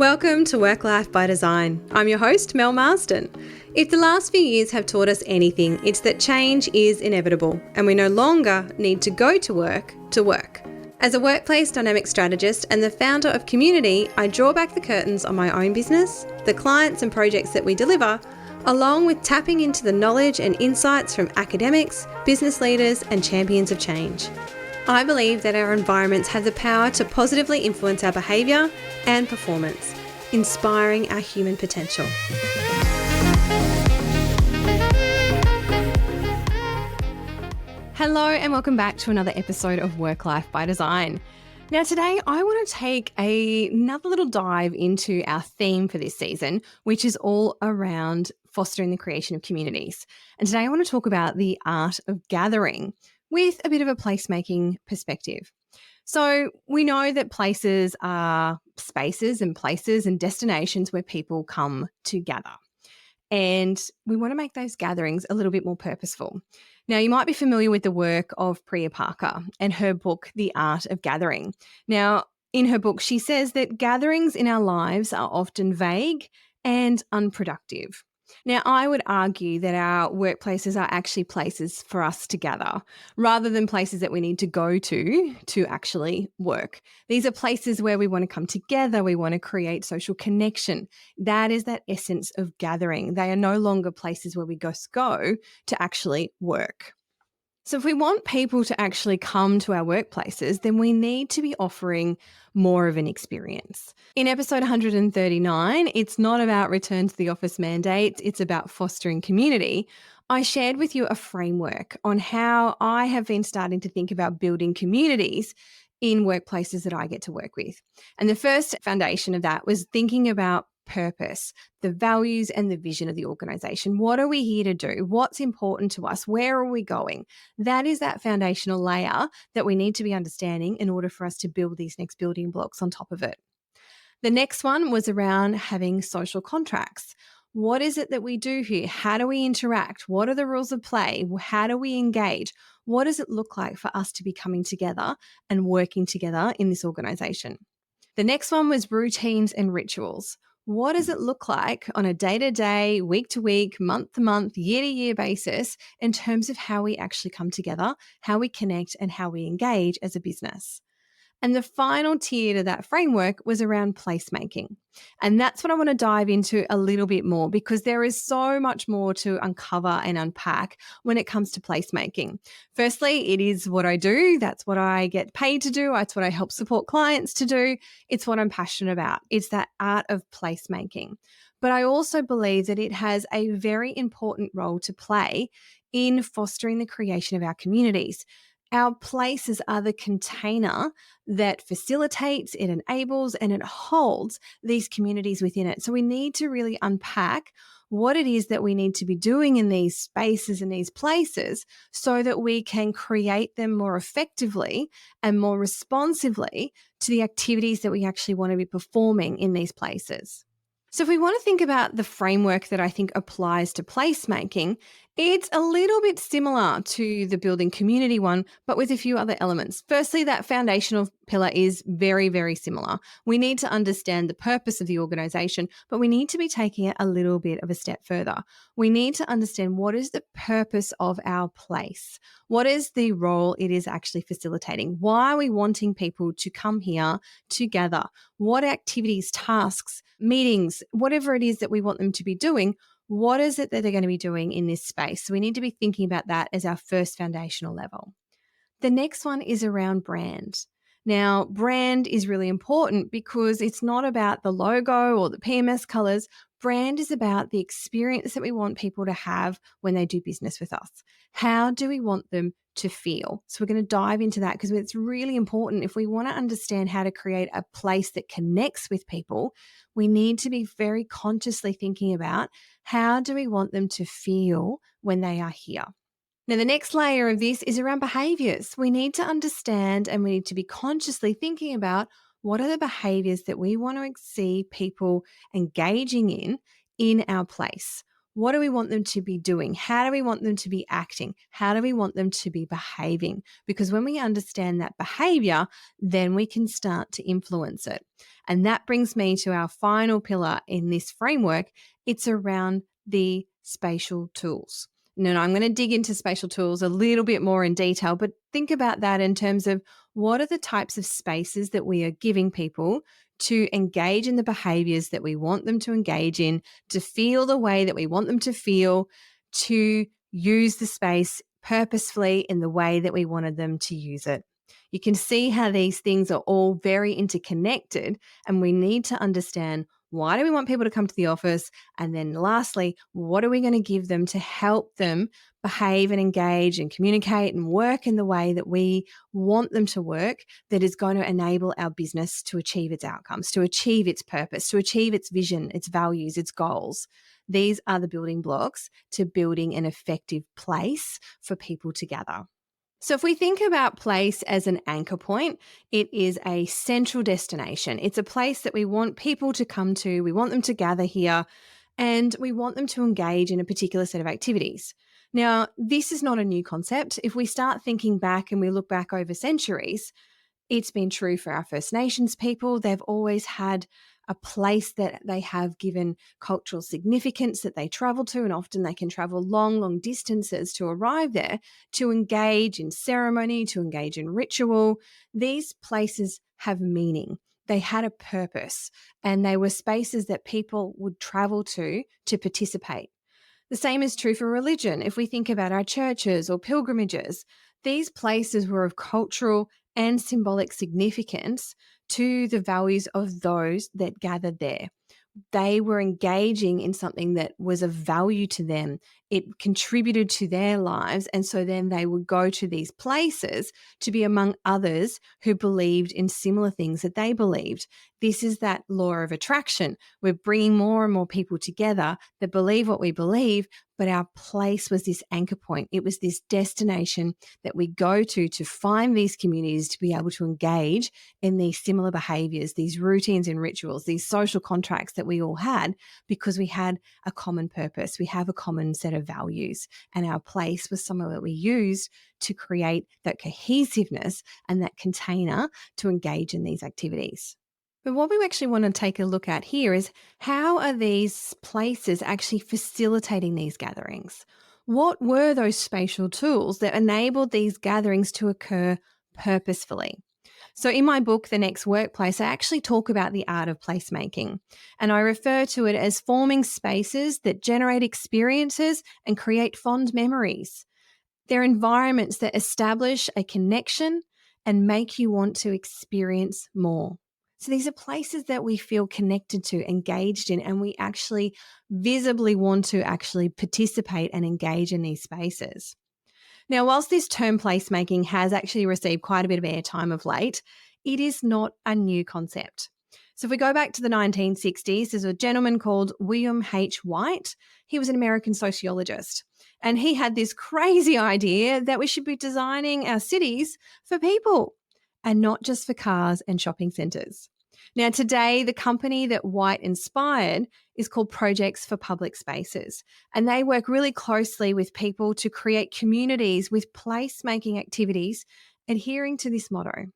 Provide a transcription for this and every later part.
Welcome to Work Life by Design. I'm your host, Mel Marsden. If the last few years have taught us anything, it's that change is inevitable and we no longer need to go to work to work. As a workplace dynamic strategist and the founder of Community, I draw back the curtains on my own business, the clients and projects that we deliver, along with tapping into the knowledge and insights from academics, business leaders and champions of change. I believe that our environments have the power to positively influence our behaviour and performance, inspiring our human potential. Hello and welcome back to another episode of Work Life by Design. Now today I want to take another little dive into our theme for this season, which is all around fostering the creation of communities. And today I want to talk about the art of gathering with a bit of a placemaking perspective. So we know that places are spaces and places and destinations where people come to gather. And we want to make those gatherings a little bit more purposeful. Now, you might be familiar with the work of Priya and her book, The Art of Gathering. Now, in her book, she says that gatherings in our lives are often vague and unproductive. Now, I would argue that our workplaces are actually places for us to gather rather than places that we need to go to actually work. These are places where we want to come together. We want to create social connection. That is that essence of gathering. They are no longer places where we just go to actually work. So if we want people to actually come to our workplaces, then we need to be offering more of an experience. In episode 139, it's not about return to the office mandates, it's about fostering community. I shared with you a framework on how I have been starting to think about building communities in workplaces that I get to work with. And the first foundation of that was thinking about purpose, the values and the vision of the organization. What are we here to do? What's important to us? Where are we going? That is that foundational layer that we need to be understanding in order for us to build these next building blocks on top of it. The next one was around having social contracts. What is it that we do here? How do we interact? What are the rules of play? How do we engage? What does it look like for us to be coming together and working together in this organization? The next one was routines and rituals. What does it look like on a day-to-day, week-to-week, month-to-month, year-to-year basis in terms of how we actually come together, how we connect, and how we engage as a business? And the final tier to that framework was around placemaking. And that's what I want to dive into a little bit more because there is so much more to uncover and unpack when it comes to placemaking. Firstly, it is what I do. That's what I get paid to do. It's what I help support clients to do. It's what I'm passionate about. It's that art of placemaking. But I also believe that it has a very important role to play in fostering the creation of our communities. Our places are the container that facilitates, it enables, and it holds these communities within it. So we need to really unpack what it is that we need to be doing in these spaces and these places so that we can create them more effectively and more responsively to the activities that we actually want to be performing in these places. So if we want to think about the framework that I think applies to placemaking, it's a little bit similar to the building community one, but with a few other elements. Firstly, that foundational pillar is very, very similar. We need to understand the purpose of the organization, but we need to be taking it a little bit of a step further. We need to understand what is the purpose of our place? What is the role it is actually facilitating? Why are we wanting people to come here together? What activities, tasks, meetings, whatever it is that we want them to be doing, what is it that they're going to be doing in this space? So we need to be thinking about that as our first foundational level. The next one is around brand. Now, brand is really important because it's not about the logo or the PMS colors. Brand is about the experience that we want people to have when they do business with us. How do we want them to feel? So we're going to dive into that because it's really important. If we want to understand how to create a place that connects with people, we need to be very consciously thinking about how do we want them to feel when they are here. Now, the next layer of this is around behaviors. We need to understand and we need to be consciously thinking about what are the behaviors that we want to see people engaging in our place. What do we want them to be doing? How do we want them to be acting? How do we want them to be behaving? Because when we understand that behavior, then we can start to influence it. And that brings me to our final pillar in this framework. It's around the spatial tools. Now, I'm going to dig into spatial tools a little bit more in detail, but think about that in terms of what are the types of spaces that we are giving people to engage in the behaviors that we want them to engage in, to feel the way that we want them to feel, to use the space purposefully in the way that we wanted them to use it. You can see how these things are all very interconnected, and we need to understand, why do we want people to come to the office? And then lastly, what are we going to give them to help them behave and engage and communicate and work in the way that we want them to work, that is going to enable our business to achieve its outcomes, to achieve its purpose, to achieve its vision, its values, its goals. These are the building blocks to building an effective place for people to gather. So if we think about place as an anchor point, it is a central destination. It's a place that we want people to come to. We want them to gather here, and we want them to engage in a particular set of activities. Now, this is not a new concept. If we start thinking back and we look back over centuries, it's been true for our First Nations people. They've always had a place that they have given cultural significance that they travel to, and often they can travel long, long distances to arrive there, to engage in ceremony, to engage in ritual. These places have meaning. They had a purpose, and they were spaces that people would travel to participate. The same is true for religion. If we think about our churches or pilgrimages, these places were of cultural and symbolic significance to the values of those that gathered there. They were engaging in something that was of value to them. It contributed to their lives. And so then they would go to these places to be among others who believed in similar things that they believed. This is that law of attraction. We're bringing more and more people together that believe what we believe, but our place was this anchor point. It was this destination that we go to find these communities to be able to engage in these similar behaviors, these routines and rituals, these social contracts that we all had, because we had a common purpose. We have a common set of values, and our place was somewhere that we used to create that cohesiveness and that container to engage in these activities. But what we actually want to take a look at here is, how are these places actually facilitating these gatherings? What were those spatial tools that enabled these gatherings to occur purposefully? So in my book, The Next Workplace, I actually talk about the art of placemaking, and I refer to it as forming spaces that generate experiences and create fond memories. They're environments that establish a connection and make you want to experience more. So these are places that we feel connected to, engaged in, and we actually visibly want to actually participate and engage in these spaces. Now, whilst this term placemaking has actually received quite a bit of airtime of late, it is not a new concept. So if we go back to the 1960s, there's a gentleman called William H. White. He was an American sociologist, and he had this crazy idea that we should be designing our cities for people and not just for cars and shopping centres. Now, today, the company that White inspired is called Projects for Public Spaces, and they work really closely with people to create communities with placemaking activities, adhering to this motto,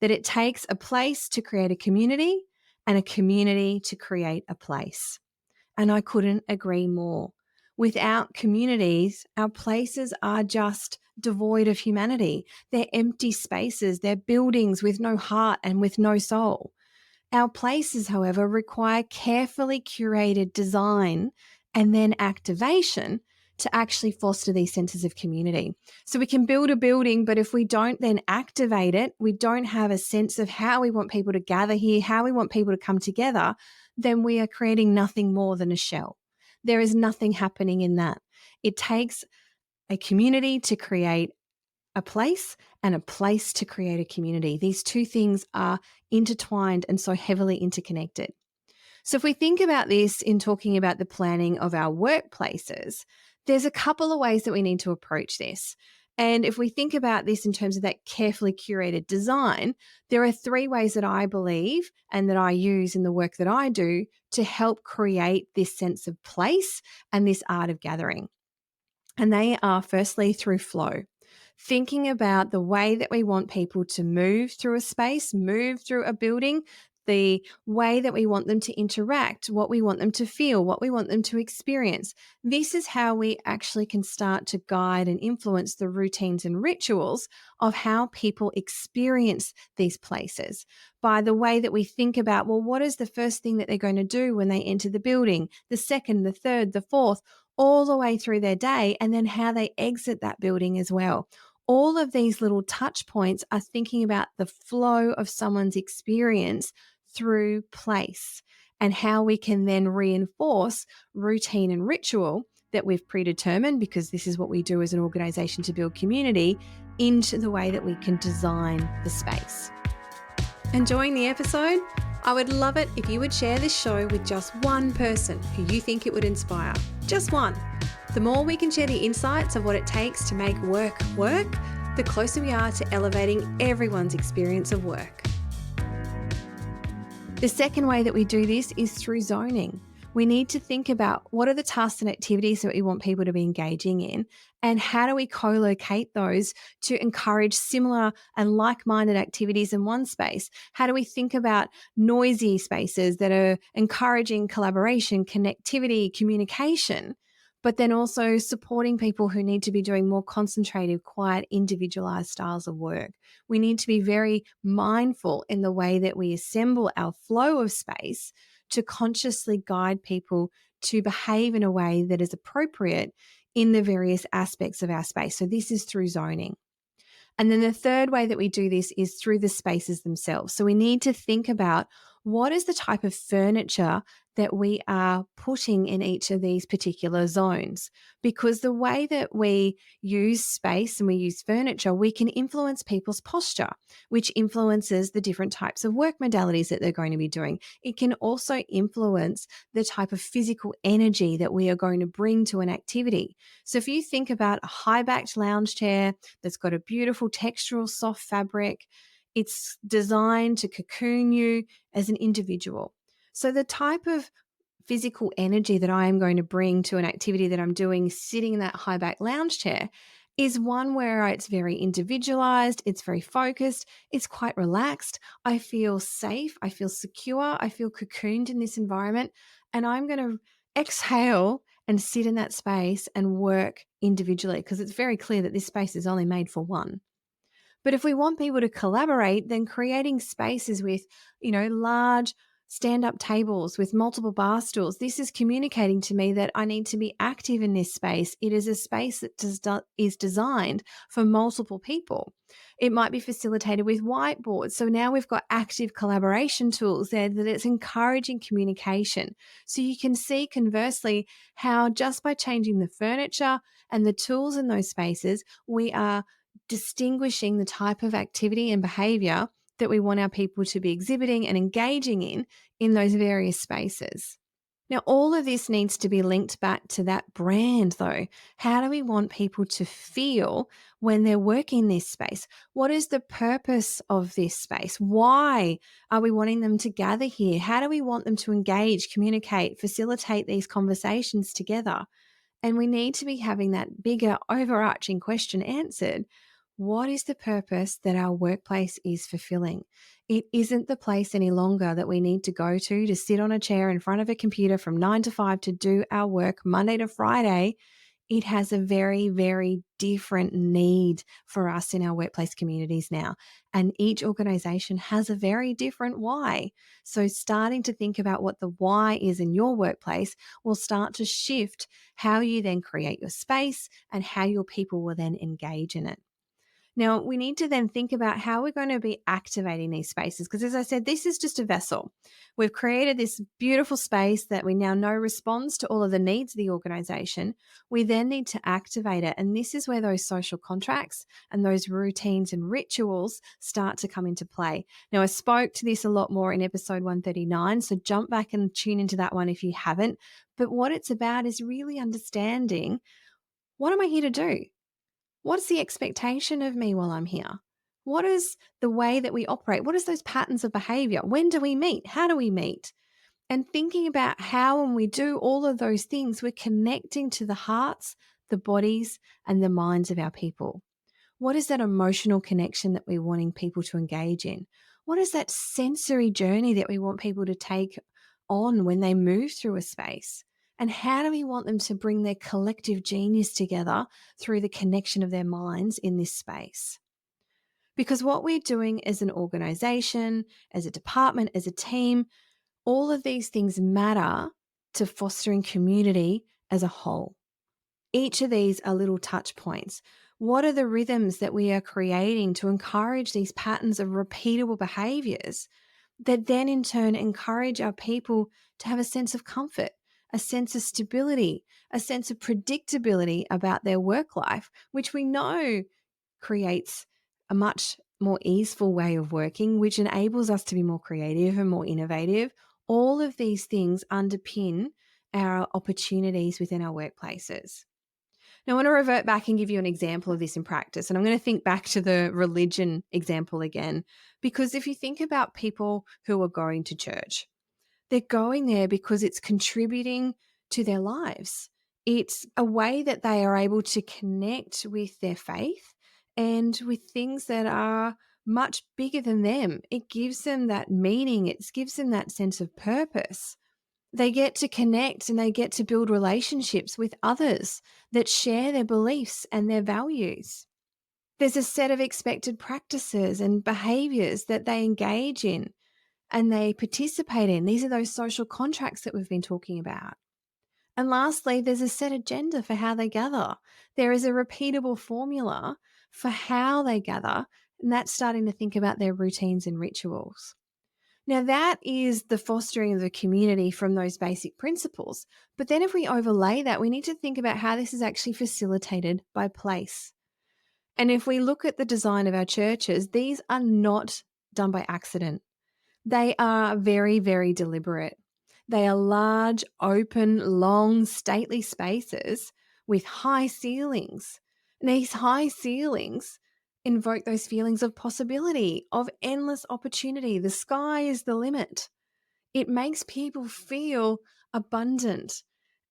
that it takes a place to create a community and a community to create a place. And I couldn't agree more. Without communities, our places are just devoid of humanity. They're empty spaces. They're buildings with no heart and with no soul. Our places, however, require carefully curated design and then activation to actually foster these senses of community. So we can build a building, but if we don't then activate it, we don't have a sense of how we want people to gather here, how we want people to come together, then we are creating nothing more than a shell. There is nothing happening in that. It takes a community to create a place and a place to create a community. These two things are intertwined and so heavily interconnected. So if we think about this in talking about the planning of our workplaces, there's a couple of ways that we need to approach this. And if we think about this in terms of that carefully curated design, there are 3 ways that I believe and that I use in the work that I do to help create this sense of place and this art of gathering. And they are firstly through flow, thinking about the way that we want people to move through a space, move through a building, the way that we want them to interact, what we want them to feel, what we want them to experience. This is how we actually can start to guide and influence the routines and rituals of how people experience these places by the way that we think about, well, what is the first thing that they're going to do when they enter the building, the second, the third, the fourth, all the way through their day, and then how they exit that building as well. All of these little touch points are thinking about the flow of someone's experience through place and how we can then reinforce routine and ritual that we've predetermined, because this is what we do as an organization to build community, into the way that we can design the space. Enjoying the episode? I would love it if you would share this show with just one person who you think it would inspire. Just one. The more we can share the insights of what it takes to make work work, the closer we are to elevating everyone's experience of work. The second way that we do this is through zoning. We need to think about what are the tasks and activities that we want people to be engaging in, and how do we co-locate those to encourage similar and like-minded activities in one space? How do we think about noisy spaces that are encouraging collaboration, connectivity, communication, but then also supporting people who need to be doing more concentrated, quiet, individualized styles of work? We need to be very mindful in the way that we assemble our flow of space to consciously guide people to behave in a way that is appropriate in the various aspects of our space. So this is through zoning. And then the third way that we do this is through the spaces themselves. So we need to think about what is the type of furniture that we are putting in each of these particular zones. Because the way that we use space and we use furniture, we can influence people's posture, which influences the different types of work modalities that they're going to be doing. It can also influence the type of physical energy that we are going to bring to an activity. So if you think about a high-backed lounge chair that's got a beautiful textural soft fabric, it's designed to cocoon you as an individual. So the type of physical energy that I am going to bring to an activity that I'm doing sitting in that high back lounge chair is one where it's very individualized, it's very focused, it's quite relaxed. I feel safe, I feel secure, I feel cocooned in this environment, and I'm going to exhale and sit in that space and work individually, because it's very clear that this space is only made for one. But if we want people to collaborate, then creating spaces with, large stand-up tables with multiple bar stools, this is communicating to me that I need to be active in this space. It is a space that is designed for multiple people. It might be facilitated with whiteboards. So now we've got active collaboration tools there that it's encouraging communication. So you can see conversely how just by changing the furniture and the tools in those spaces, we are distinguishing the type of activity and behavior that we want our people to be exhibiting and engaging in those various spaces. Now, all of this needs to be linked back to that brand, though. How do we want people to feel when they're working in this space? What is the purpose of this space? Why are we wanting them to gather here? How do we want them to engage, communicate, facilitate these conversations together? And we need to be having that bigger overarching question answered. What is the purpose that our workplace is fulfilling? It isn't the place any longer that we need to go to sit on a chair in front of a computer from 9 to 5 to do our work Monday to Friday. It has a very, very different need for us in our workplace communities now. And each organization has a very different why. So starting to think about what the why is in your workplace will start to shift how you then create your space and how your people will then engage in it. Now, we need to then think about how we're going to be activating these spaces, because as I said, this is just a vessel. We've created this beautiful space that we now know responds to all of the needs of the organization. We then need to activate it. And this is where those social contracts and those routines and rituals start to come into play. Now, I spoke to this a lot more in episode 139, so jump back and tune into that one if you haven't. But what it's about is really understanding, what am I here to do? What's the expectation of me while I'm here? What is the way that we operate? What is those patterns of behavior? When do we meet? How do we meet? And thinking about how, when we do all of those things, we're connecting to the hearts, the bodies, and the minds of our people. What is that emotional connection that we're wanting people to engage in? What is that sensory journey that we want people to take on when they move through a space? And how do we want them to bring their collective genius together through the connection of their minds in this space? Because what we're doing as an organization, as a department, as a team, all of these things matter to fostering community as a whole. Each of these are little touch points. What are the rhythms that we are creating to encourage these patterns of repeatable behaviors that then in turn encourage our people to have a sense of comfort, a sense of stability, a sense of predictability about their work life, which we know creates a much more easeful way of working, which enables us to be more creative and more innovative. All of these things underpin our opportunities within our workplaces. Now, I want to revert back and give you an example of this in practice. And I'm going to think back to the religion example again, because if you think about people who are going to church, they're going there because it's contributing to their lives. It's a way that they are able to connect with their faith and with things that are much bigger than them. It gives them that meaning, it gives them that sense of purpose. They get to connect and they get to build relationships with others that share their beliefs and their values. There's a set of expected practices and behaviors that they engage in and they participate in. These are those social contracts that we've been talking about. And lastly, there's a set agenda for how they gather. There is a repeatable formula for how they gather, and that's starting to think about their routines and rituals. Now, that is the fostering of the community from those basic principles. But then if we overlay that, we need to think about how this is actually facilitated by place. And if we look at the design of our churches, these are not done by accident. They are very, very deliberate. They are large, open, long, stately spaces with high ceilings. And these high ceilings invoke those feelings of possibility, of endless opportunity. The sky is the limit. It makes people feel abundant.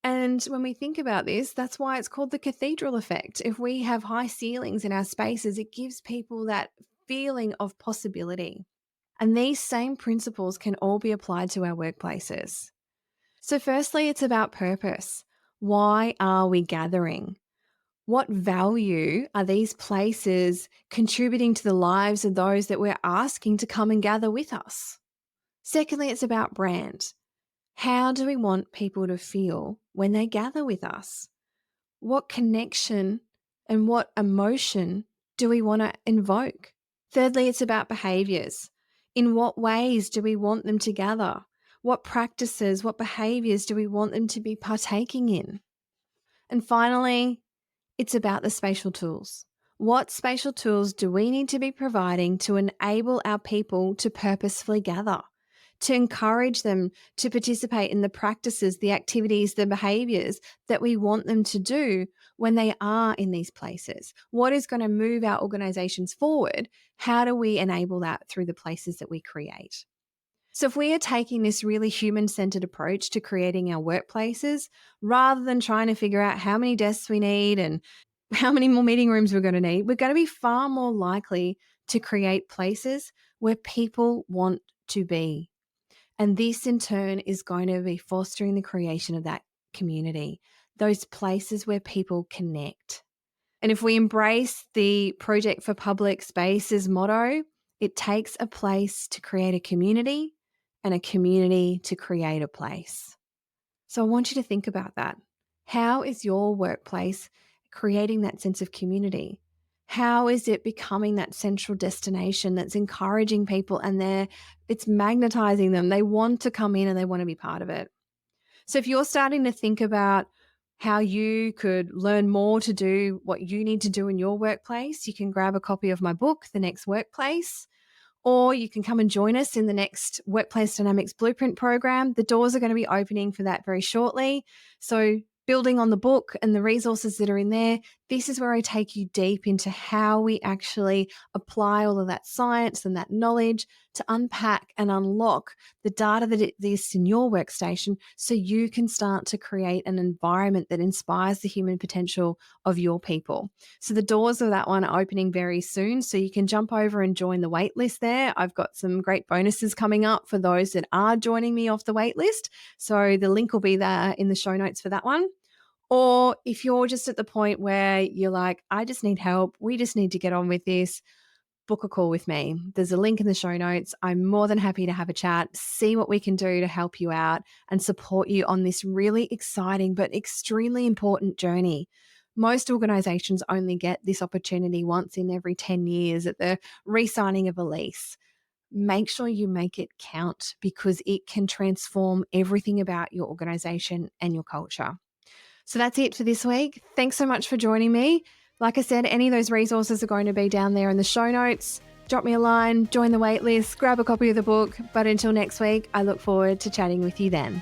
And when we think about this, that's why it's called the cathedral effect. If we have high ceilings in our spaces, it gives people that feeling of possibility. And these same principles can all be applied to our workplaces. So, firstly, it's about purpose. Why are we gathering? What value are these places contributing to the lives of those that we're asking to come and gather with us? Secondly, it's about brand. How do we want people to feel when they gather with us? What connection and what emotion do we want to invoke? Thirdly, it's about behaviors. In what ways do we want them to gather? What practices, what behaviors do we want them to be partaking in? And finally, it's about the spatial tools. What spatial tools do we need to be providing to enable our people to purposefully gather, to encourage them to participate in the practices, the activities, the behaviors that we want them to do when they are in these places? What is going to move our organizations forward? How do we enable that through the places that we create? So if we are taking this really human-centered approach to creating our workplaces, rather than trying to figure out how many desks we need and how many more meeting rooms we're going to need, we're going to be far more likely to create places where people want to be. And this in turn is going to be fostering the creation of that community, those places where people connect. And if we embrace the Project for Public Spaces motto, it takes a place to create a community and a community to create a place. So I want you to think about that. How is your workplace creating that sense of community? How is it becoming that central destination that's encouraging people and it's magnetizing them? They want to come in and they want to be part of it. So if you're starting to think about how you could learn more to do what you need to do in your workplace, you can grab a copy of my book, The Next Workplace, or you can come and join us in the next Workplace Dynamics Blueprint program. The doors are going to be opening for that very shortly. So building on the book and the resources that are in there, This is where I take you deep into how we actually apply all of that science and that knowledge to unpack and unlock the data that exists in your workstation so you can start to create an environment that inspires the human potential of your people. So the doors of that one are opening very soon. So you can jump over and join the wait list there. I've got some great bonuses coming up for those that are joining me off the wait list. So the link will be there in the show notes for that one. Or if you're just at the point where you're like, I just need help, we just need to get on with this, book a call with me. There's a link in the show notes. I'm more than happy to have a chat, see what we can do to help you out and support you on this really exciting but extremely important journey. Most organizations only get this opportunity once in every 10 years at the re signing of a lease. Make sure you make it count because it can transform everything about your organization and your culture. So that's it for this week. Thanks so much for joining me. Like I said, any of those resources are going to be down there in the show notes. Drop me a line, join the waitlist, grab a copy of the book. But until next week, I look forward to chatting with you then.